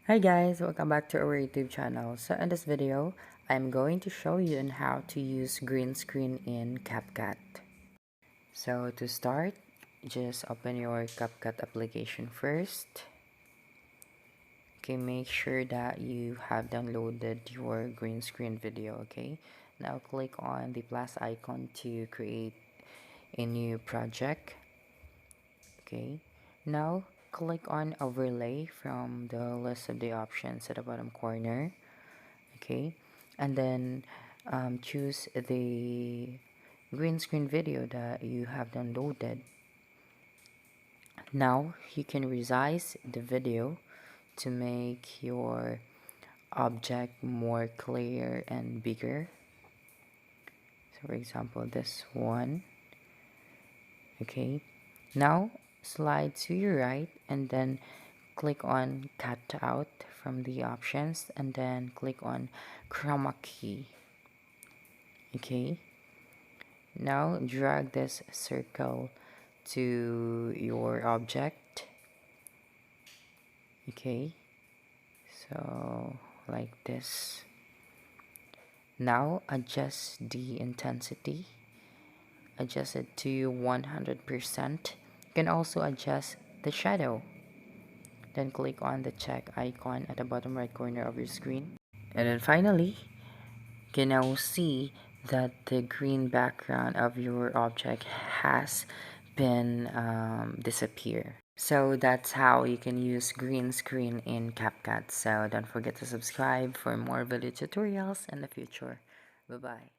Hi guys, welcome back to our YouTube channel. So in this video, I'm going to show you on how to use green screen in CapCut. So to start, just open your CapCut application first. Okay, make sure that you have downloaded your green screen video, okay? Now click on the plus icon to create a new project. Okay, now click on overlay from the list of the options at the bottom corner. Okay, and then choose the green screen video that you have downloaded. Now you can resize the video to make your object more clear and bigger. So for example, this one. Okay, now slide to your right and then click on cut out from the options and then click on chroma key. Okay, now drag this circle to your object. Okay, so like this. Now adjust the intensity, adjust it to 100%. You can also adjust the shadow. Then click on the check icon at the bottom right corner of your screen. And then finally, you can now see that the green background of your object has been disappear. So that's how you can use green screen in CapCut. So don't forget to subscribe for more video tutorials in the future. Bye bye.